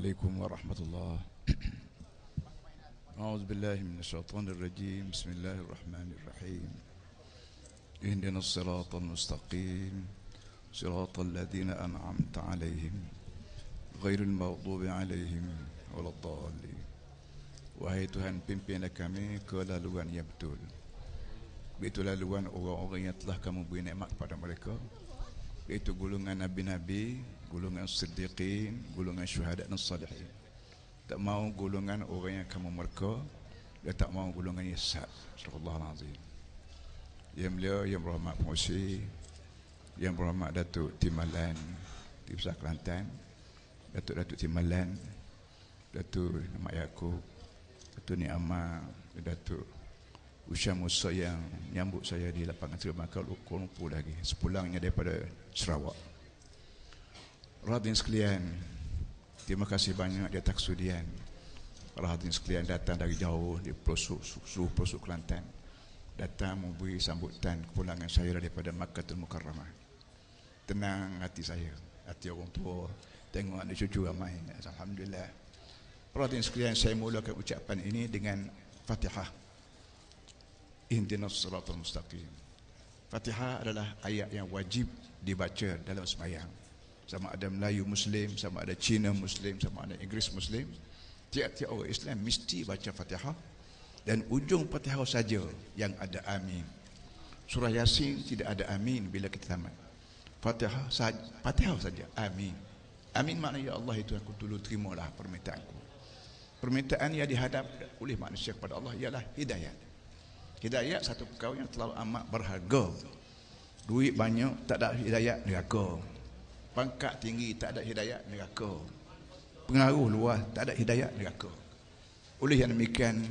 عليكم ورحمة الله. أعوذ بالله من الشيطان الرجيم. بسم الله الرحمن الرحيم. اهدنا الصراط المستقيم صراط الذين أنعمت عليهم غير المغضوب عليهم ولا الضالين. Wahai Tuhan, pimpinlah kami ke laluan yang betul, iaitu laluan orang-orang yang telah kamu beri nikmat kepada mereka, iaitu golongan Nabi-Nabi, golongan Siddiqin, golongan Syuhada dan Salihin. Tak mau golongan orang yang kamu merka, dan tak mau golongan yang sesat. Astagfirullahal azim. Yang mulia, yang berhormat Pengerusi, yang berhormat Datuk Timbalan di Besar Kelantan, Datuk Timbalan, Datuk Mak Yaakob, Datuk Ni Amar, Datuk Usha Musa yang menyambut saya di lapangan terbang Kuala Lumpur lagi sepulangnya daripada Sarawak. Hadirin sekalian, terima kasih banyak di atas kesudian. Para hadirin sekalian datang dari jauh di pelosok Kelantan, datang memberi sambutan kepulangan saya daripada Makkahul Mukarramah. Tenang hati saya, hati orang tua, tengok anak cucu ramai. Alhamdulillah. Para hadirin sekalian, saya mulakan ucapan ini dengan Fatihah. Ihdinas siratal mustaqim. Fatihah adalah ayat yang wajib dibaca dalam sembahyang. Sama ada Melayu Muslim, sama ada Cina Muslim, sama ada Inggeris Muslim, tiap-tiap orang Islam mesti baca Fatihah. Dan ujung Fatihah saja yang ada amin. Surah Yasin tidak ada amin bila kita tamat. Fatihah saja amin. Amin maknanya, ya Allah, itu aku tolong terimalah permintaanku. Permintaan yang dihadap oleh manusia kepada Allah ialah hidayat. Hidayat satu perkara yang terlalu amat berharga. Duit banyak tak ada hidayat, neraka. Pangkat tinggi tak ada hidayat, neraka. Pengaruh luas tak ada hidayat, neraka. Oleh yang demikian,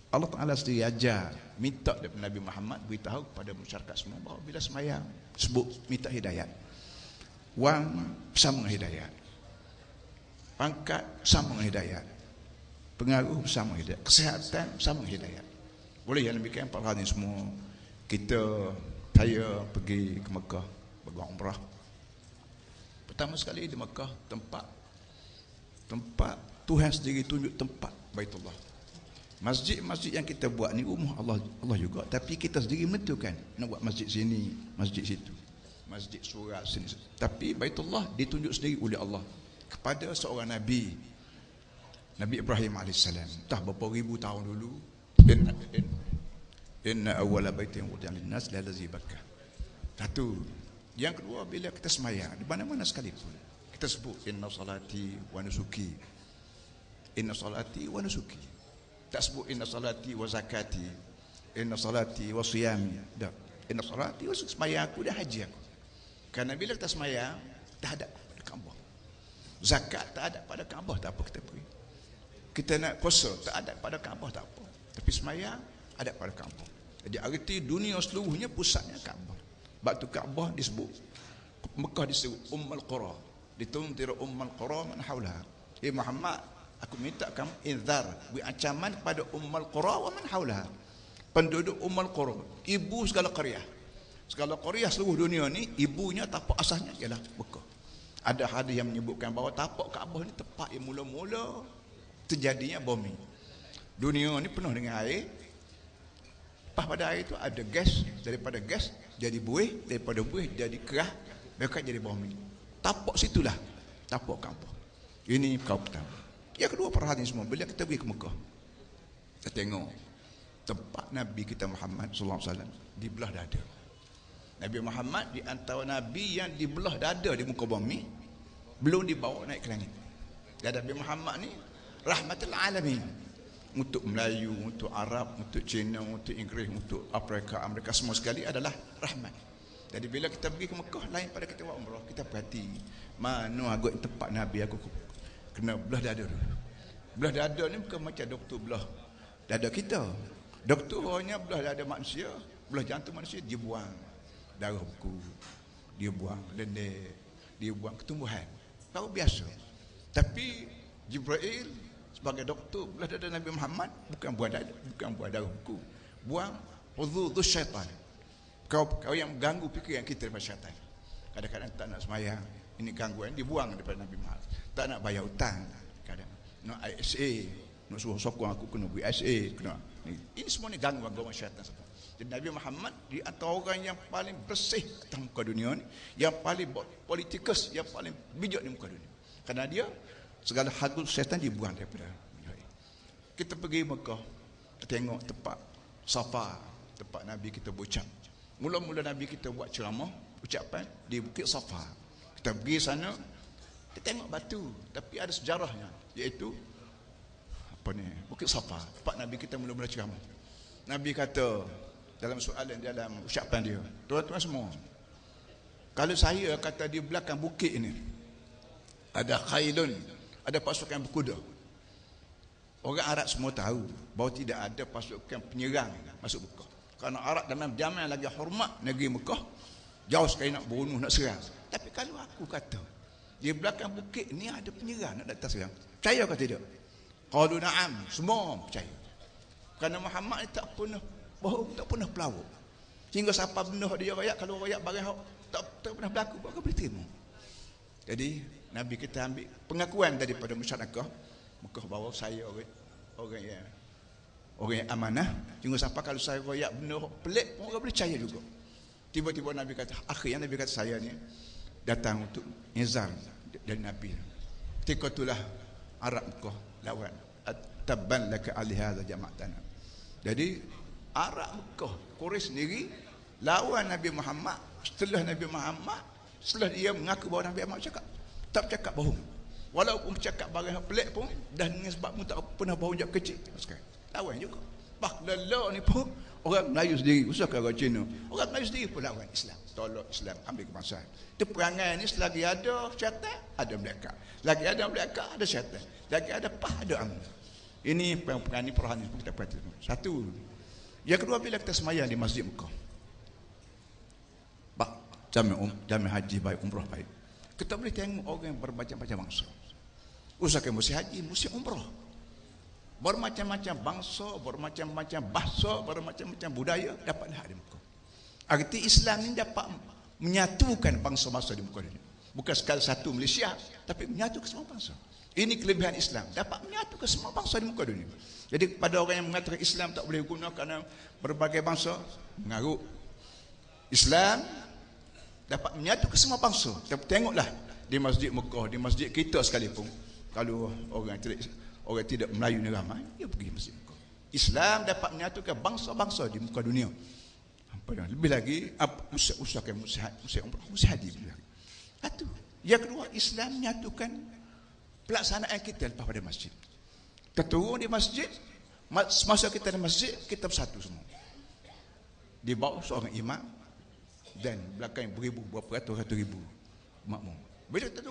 Allah Ta'ala sendiri ajar, minta daripada Nabi Muhammad beritahu kepada masyarakat semua bahawa bila semayang sebut minta hidayat. Wang sama dengan hidayat, pangkat sama dengan hidayat, pengaruh sama dengan hidayat, kesihatan sama dengan hidayat. Boleh yang demikian, para hadirin semua, saya pergi ke Mekah berbuat umrah. Pertama sekali di Mekah, tempat Tuhan sendiri tunjuk tempat Baitullah. Masjid-masjid yang kita buat ni rumah Allah juga, tapi kita sendiri menentukan nak buat masjid sini, masjid situ, masjid surat sini. Tapi Baitullah ditunjuk sendiri oleh Allah kepada seorang Nabi Ibrahim AS. Entah berapa ribu tahun dulu. Inna awwala baitin wudi'a lin-nas lallazi Bakkah. Satu. Yang kedua, bila kita sembahyang di mana-mana sekalipun, kita sebut inna salati wa nusuki. Inna salati wa nusuki. Tak sebut inna salati wa zakati, inna salati wa siyami. Tak. Inna salati wa sembahyang aku dan haji aku. Kerana bila kita sembahyang tak ada pada Kaabah. Zakat tak ada pada Kaabah, tak apa kita beri. Kita nak puasa tak ada pada Kaabah, tak apa. Tapi sembahyang ada pada Kaabah. Jadi arti dunia seluruhnya pusatnya Kaabah. Sebab tu Kaabah disebut, Mekah disebut Ummul Qura. Dituntir Ummul Qura man haulaha. Muhammad, aku minta kamu inzar, beri ancaman kepada Ummul Qura wa man haulaha. Penduduk Ummul Qura, ibu segala qaryah. Segala qaryah seluruh dunia ni, ibunya tapak asasnya ialah Mekah. Ada hadis yang menyebutkan bahawa tapak Kaabah ni tempat yang mula-mula terjadinya bumi. Dunia ni penuh dengan air. Lepas pada air itu ada gas, daripada gas jadi buih, daripada buih jadi kerah, mereka jadi bumi. Tapak situlah tapak Kaabah. Ini perkara pertama. Yang kedua, para hadirin semua, bila kita pergi ke Mekah, kita tengok tempat Nabi kita Muhammad sallallahu alaihi wasallam di belah dada. Nabi Muhammad di antara Nabi yang dibelah dada di muka bumi, belum dibawa naik ke langit. Dan Nabi Muhammad ni rahmatul alamin, untuk Melayu, untuk Arab, untuk Cina, untuk Inggeris, untuk Afrika, Amerika, semua sekali adalah rahmat. Jadi bila kita pergi ke Mekah, lain pada kita buat umrah, kita perhati mana agak tempat Nabi, aku kena belah dada dulu. Belah dada ni bukan macam doktor belah dada kita. Doktor hanya belah dada manusia, belah jantung manusia, dia buang darah beku, dia buang lendir, dia buang ketumbuhan. Tahu biasa. Tapi Jibril sebagai doktor belah dada Nabi Muhammad bukan buang darah beku, buang hududus syaitan. Kau yang mengganggu fikiran kita daripada syaitan. Kadang-kadang tak nak semayang, ini gangguan, dibuang daripada Nabi Muhammad. Tak nak bayar hutang, kadang nak ISA, nak suruh sokong aku kena BSA, kena. Ini semua ni gangguan syaitan. Jadi Nabi Muhammad di antara orang yang paling bersih atas muka dunia ni, yang paling politikus, yang paling bijak di muka dunia. Kerana dia segala hal syaitan dibuang daripada dunia. Kita pergi Mekah, kita tengok tempat Safa, tempat Nabi kita berucap. Mula-mula Nabi kita buat ceramah, ucapan di Bukit Safa. Kita pergi sana, kita tengok batu, tapi ada sejarahnya, iaitu apa ni? Bukit Safa, tempat Nabi kita mula-mula ceramah. Nabi kata dalam soalan, dalam ucapan dia, tuan-tuan semua, kalau saya kata di belakang bukit ini ada khailun, ada pasukan berkuda, orang Arab semua tahu bahawa tidak ada pasukan penyerang masuk Mekah. Kerana Arab dalam zaman lagi hormat negeri Mekah, jauh sekali nak bunuh, nak serang. Tapi kalau aku kata di belakang bukit ni ada penyerang nak datang serang, percaya ke tidak? Qalu na'am, semua percaya. Kerana Muhammad ni tak pernah bohong, tak pernah pelawak. Sehingga siapa benda dia rakyat, kalau rakyat barang tak pernah berlaku, bukan boleh terima. Jadi Nabi kita ambil pengakuan daripada masyarakat Mekah bahawa saya orang yang amanah. Sehingga siapa kalau saya rakyat benda pelik, orang boleh percaya juga. Tiba-tiba Nabi kata, akhirnya Nabi kata, saya ni datang untuk izar dari Nabi. Ketika itulah Arab Mekah lawan, tabban laka ali hadza jama'tana. Jadi Arab Mekah, Quraisy sendiri lawan Nabi Muhammad. Setelah Nabi Muhammad, setelah dia mengaku bahawa Nabi Muhammad cakap, tak bercakap bohong. Walaupun bercakap barang pelik pun, dan dengan sebab pun tak pernah bohong jap kecil. Sekarang lawan juga. Bah lelah ni pun orang Melayu sendiri, usahkan orang Cina, orang Melayu sendiri pun lawan Islam. Tolak Islam, ambil kebangsaan. Itu perangai ni selagi ada syaitan, ada melekat. Lagi ada melekat, ada syaitan. Lagi ada ada amun. Ini perang ni perahan ni kita perhatikan. Satu. Yang kedua, bila kita semayang di Masjid Mekah, jami haji baik, umrah baik, kita boleh tengok orang yang bermacam-macam bangsa. Usahkan musim haji, musim umrah, bermacam-macam bangsa, bermacam-macam bahasa, bermacam-macam budaya dapat lihat di Mekah. Arti Islam ini dapat menyatukan bangsa-bangsa di muka dunia. Bukan sekali satu Malaysia, tapi menyatukan semua bangsa. Ini kelebihan Islam, dapat menyatukan semua bangsa di muka dunia. Jadi pada orang yang mengatakan Islam tak boleh guna kerana berbagai bangsa, mengarut. Islam dapat menyatukan semua bangsa. Tengoklah di Masjid Mekah, di masjid kita sekalipun, kalau orang tidak Melayu ni ramai, dia pergi Masjid Mekah. Islam dapat menyatukan bangsa-bangsa di muka dunia. Lebih lagi, usahakan musim haji. Satu. Yang kedua, Islam menyatukan pelaksanaan kita lepas pada masjid. Kita turun di masjid, masa kita di masjid, kita bersatu semua. Di bawah seorang imam, dan belakang beribu, berapa ratus ribu makmum. Bila kita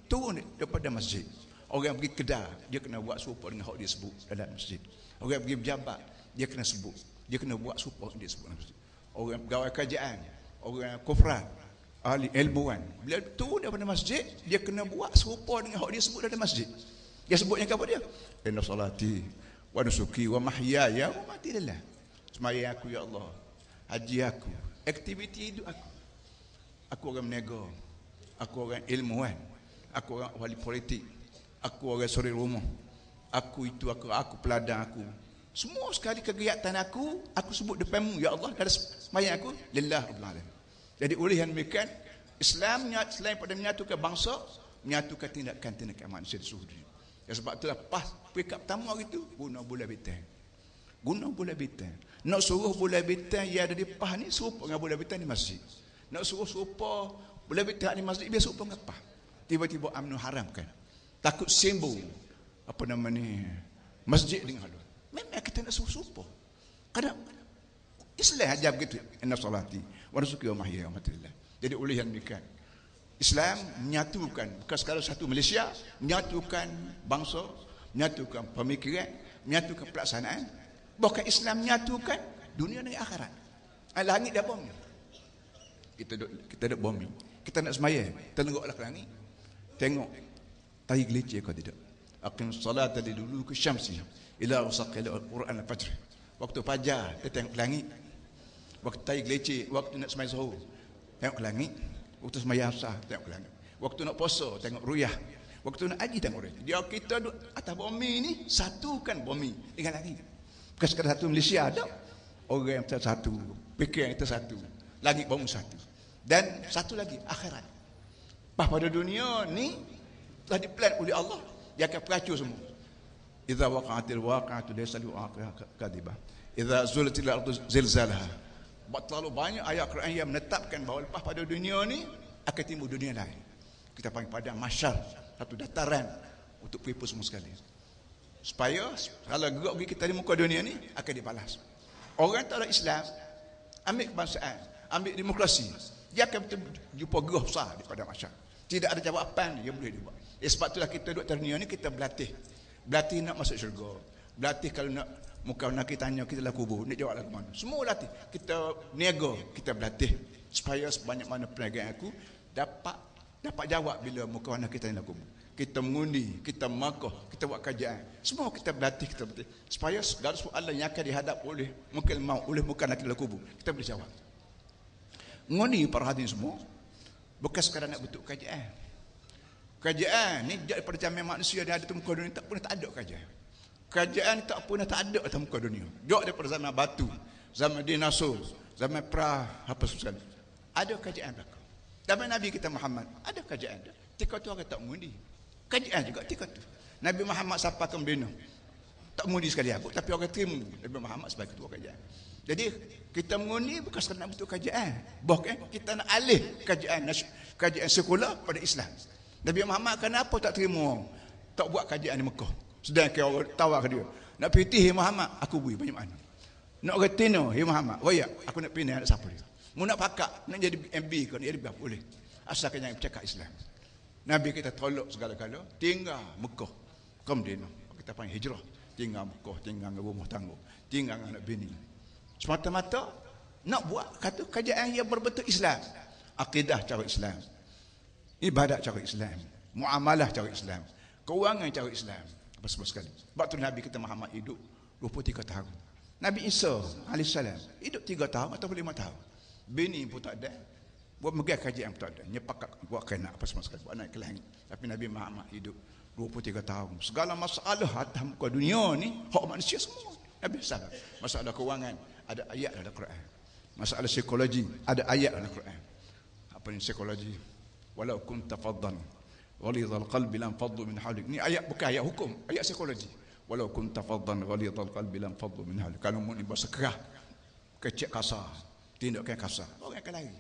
turun daripada masjid, orang yang pergi kedai, dia kena buat serupa dengan hak dia sebut dalam masjid. Orang yang pergi berjabat, dia kena sebut, dia kena buat serupa dia sebut dalam masjid. Orang pegawai kerajaan, orang kufran, ahli ilmuwan, bila turun daripada masjid, dia kena buat serupa dengan hak dia sebut dalam masjid. Dia sebutnya apa dia? Inna salati wa nusuki wa mahyaya wa mati lillah. Sembahyang aku ya Allah, haji aku, aktiviti hidup aku. Aku orang berniaga, aku orang ilmuwan, aku orang ahli politik, aku orang suri rumah, aku itu, aku peladang aku. Semua sekali kegiatan aku sebut depanmu ya Allah, dan sembahyang aku lillah rabbil alamin. Jadi oleh yang demikian, Islam selain pada menyatukan bangsa, menyatukan tindakan-tindakan manusia di seluruh dunia. Ya, sebab itulah pas peringkat pertama hari itu guna bola bintang. Guna bola bintang. Nak suruh bola bintang yang ada di PAS ni serupa dengan bola bintang di masjid. Nak suruh serupa bola bintang di masjid biar serupa dengan PAS. Tiba-tiba UMNO haramkan. Takut simbol apa nama ni masjid dengan halal. Memang kita nak suruh serupa. Kadang Islam ajar begitu. Inna salati wa nusuki wa mahyaya wa mati lillah. Jadi oleh yang demikian, Islam menyatukan, bukan sekadar satu Malaysia, menyatukan bangsa, menyatukan pemikiran, menyatukan pelaksanaan. Bahkan Islam menyatukan dunia dengan akhirat. Langit dan bumi. Kita ada bumi. Kita nak sembahyang, kita tengoklah ke langit. Tengok tahi gelicir kau tidak. Aqim salata li duluki syamsi ila usaqil al-Quran al-fajr. Waktu fajar kita tengok ke langit. Waktu tahi gelicir, waktu nak sembahyang zuhur, tengok ke langit. Waktu sembahyang asar tengok ke langit. Waktu nak puasa tengok ruyah. Waktu nak haji tengok dia kita duduk atas bumi ni, satukan bumi dengan langit. Bukan sekadar satu Malaysia ada. Orang yang satu, fikiran kita satu, langit bumi satu. Dan satu lagi akhirat. Pada dunia ni telah diplan oleh Allah, dia akan peracur semua. Idza waqa'atil waqi'atu laysa liwaqa'iha kadhibah. Idza zulatil ardu zilzalaha. Terlalu banyak ayat Quran yang menetapkan bahawa lepas pada dunia ni akan timbul dunia lain. Kita panggil padang mahsyar, satu dataran untuk people semua sekali. Supaya kalau gerak pergi kita di muka dunia ni akan dibalas. Orang tak ada Islam, ambil kebangsaan, ambil demokrasi, dia akan jumpa gerah besar di padang mahsyar. Tidak ada jawapan dia boleh dibuat. Sebab itulah kita duduk di dunia ni, kita berlatih. Berlatih nak masuk syurga. Berlatih kalau nak muka nak kita tanya, kita lah kubur, nak jawab lagu mana. Semua latih. Kita niaga, kita berlatih supaya sebanyak mana perniagaan aku dapat jawab bila muka nak kita lah kubur. Kita mengundi, kita makah, kita buat kajian. Semua kita berlatih, kita berlatih. Supaya segala soalan yang akan dihadap oleh mungkin mau oleh muka nak kita lah kubur, kita boleh jawab. Mengundi para hadirin semua bukan sekadar nak bentuk kajian. Kajian ni daripada zaman manusia yang ada di muka dunia tak pernah tak ada kajian. Kajian tak pernah tak ada atas muka dunia. Jauh daripada zaman batu, zaman dinosaur, zaman pra apa sekali. Ada kajian belaka. Zaman Nabi kita Muhammad ada kajian. Tika tu orang tak mengundi. Kajian juga tika tu. Nabi Muhammad siapa ke Medina? Tak mengundi sekali aku, tapi orang terima Nabi Muhammad sebagai ketua kajian. Jadi kita mengundi bukan sekadar nak bentuk kajian. Bahkan kita nak alih kajian sekular pada Islam. Nabi Muhammad kenapa tak terima, tak buat kajian di Mekah? Sedangkan orang tawar ke dia, nak pitih Muhammad, aku beri banyak mana. Nak retina Muhammad, royak, aku nak pindah anak siapa dia. Mu nak pakak, nak jadi MB ke, nak jadi boleh. Asalkan jangan bercakap Islam. Nabi kita tolak segala-gala, tinggal Mekah ke Medina. Kita panggil hijrah, tinggal Mekah, tinggal rumah tangga, tinggal anak bini. Semata-mata nak buat kata kajian yang berbentuk Islam. Akidah cara Islam, ibadat cara Islam, muamalah cara Islam, keuangan cara Islam, apa semua sekali. Sebab tu Nabi kita Muhammad hidup 23 tahun. Nabi Isa alaihissalam hidup 3 tahun atau 5 tahun. Bini pun tak ada, buat megah kajian pun tak ada, nyepakat buat kena apa semua sekali, buat naik ke langit. Tapi Nabi Muhammad hidup 23 tahun. Segala masalah atas muka dunia ni hak manusia semua Nabi salah. Masalah keuangan ada ayat dalam Quran. Masalah psikologi ada ayat dalam Quran. Apa ni psikologi? Walau kunta faddan ghalidhal qalbi lam faddu min hawlik. Ni ayat bukan ayat hukum, ayat psikologi. Walau kunta faddan ghalidhal qalbi lam faddu min hawlik. Kalau mu ni bersekerah, kecil kasar, tindakan kasar, orang akan lari.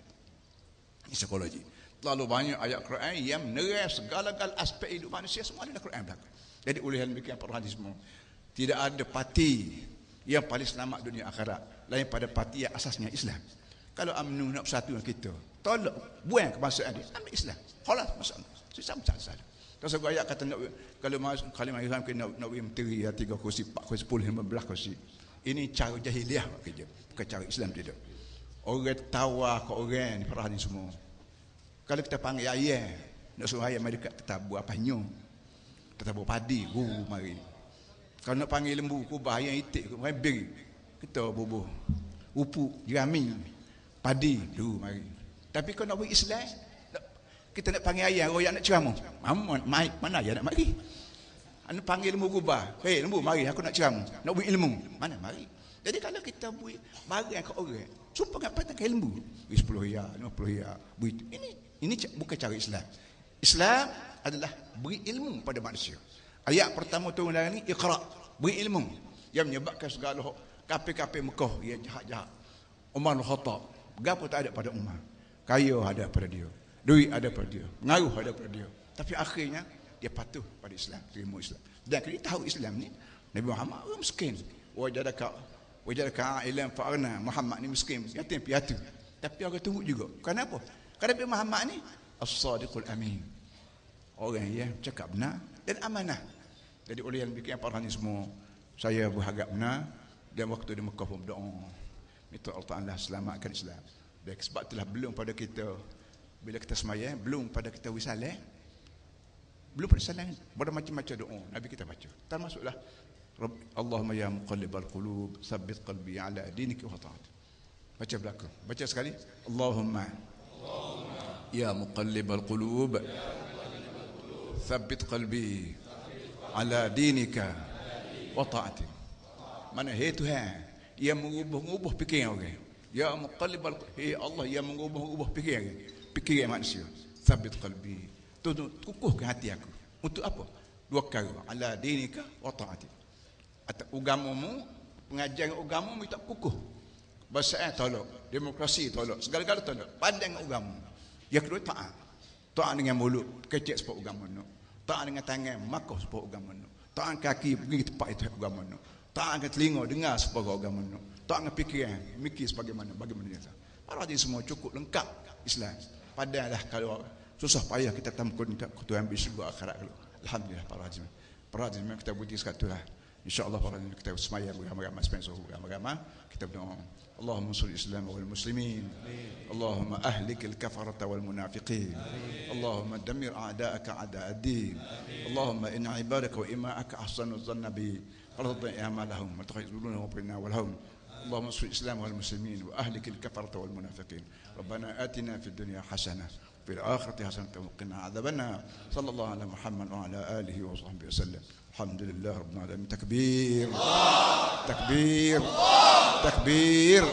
Ini psikologi. Terlalu banyak ayat Quran yang menerai segala-gala aspek hidup manusia, semua ada dalam Quran belakang. Jadi oleh hal demikian para hadis semua, tidak ada parti yang paling selamat dunia akhirat lain pada parti yang asasnya Islam. Kalau UMNO nak bersatu dengan kita, tolak buang kebangsaan dia, ambil Islam. Khalas masalah. Susah salah. Kalau saya ayat kata nak, kalau kalimah Islam kena nak beri menteri 3 kursi, 4 kursi, 10, 15 kursi. Ini cara jahiliah kerja, bukan cara Islam tidak. Orang tawar ke orang ni para hadis semua. Kalau kita panggil ayah, nak suruh ayah mari dekat tetabu apa nyong. Tetabu padi, mari. Kalau nak panggil lembu, kubah ayam itik, mari beri. Kita bubuh. Upuk, jerami, padi, mari. Tapi kalau nak beri Islam, kita nak panggil ayah, royak nak ceramah. Mana ayah nak mari? Anda panggil lembu kubah. Hei lembu, mari aku nak ceramah. Nak beri ilmu. Mana mari? Jadi kalau kita beri barang ke orang, sumpah nak patah kain lembu. Beri 10 riyal, 50 riyal. Ini bukan cara Islam. Islam adalah beri ilmu pada manusia. Ayat pertama turun dalam ni, Iqra, beri ilmu. Yang menyebabkan segala kafir-kafir Mekah yang jahat-jahat. Umar al-Khattab, gapo tak ada pada Umar. Kaya ada pada dia, duit ada pada dia, pengaruh ada pada dia. Tapi akhirnya dia patuh pada Islam, terima Islam. Dan dia tahu Islam ni, Nabi Muhammad orang miskin. Wajadaka ailan fa'arna, Muhammad ni miskin, yatim piatu. Tapi orang tunggu juga. Kenapa? Kerana Nabi Muhammad ni as-sadiqul amin. Orang yang cakap benar dan amanah. Jadi oleh yang bikin para ni semua, saya berharap benar dan waktu di Mekah pun berdoa minta Allah Taala selamatkan Islam. Dan sebab itulah belum pada kita bila kita sembahyang, belum pada kita wisalah, belum pada salat, pada macam-macam doa Nabi kita baca. Termasuklah Allahumma ya muqallibal qulub tsabbit qalbi ala dinika wa ta'atik. Baca belakang. Baca sekali. Allahumma ya muqallibal qulub thabbit qalbi ala dinika wa ta'atik. Mana hai Tuhan yang mengubah-ubah fikiran orang. Ya muqallibal, Allah yang mengubah-ubah fikiran manusia. Thabbit qalbi, kukuhkan hati aku. Untuk apa? Dua perkara, ala dinika wa ta'atik. Agamamu, pengajaran agamamu tak kukuh. Bahasa tolak, demokrasi tolak, segala-gala tolak. Pandang agama. Yang kedua taat. Taat dengan mulut, kecek sebab agama no. Taat dengan tangan, makah sebab agama no. Taat kaki pergi tempat itu agama no. Taat dengan telinga, dengar sebab agama no. Taat dengan fikiran, mikir sebagaimana dia. Para hadis semua cukup lengkap Islam. Padahlah kalau susah payah kita tamkun Tuhan bersyukur akhirat kalau. Alhamdulillah para hadis. Para hadis kita budi sekatulah. InsyaAllah para hadis kita semaya bersama-sama sepensuh bersama-sama kita berdoa. اللهم انصر الإسلام والمسلمين اللهم أهلك الكفرة والمنافقين اللهم دمر أعداءك أعداء الدين اللهم إن عبادك وإماءك أحسنوا الظن بي فلا تضيع أعمالهم وتخذلونهم وبنا والهم اللهم انصر الإسلام والمسلمين وأهلك الكفرة والمنافقين ربنا آتنا في الدنيا حسنة في الآخرة حسنة وقنا عذاب النار صلى الله على محمد وعلى آله وصحبه وسلم الحمد لله رب العالمين تكبير تكبير تكبير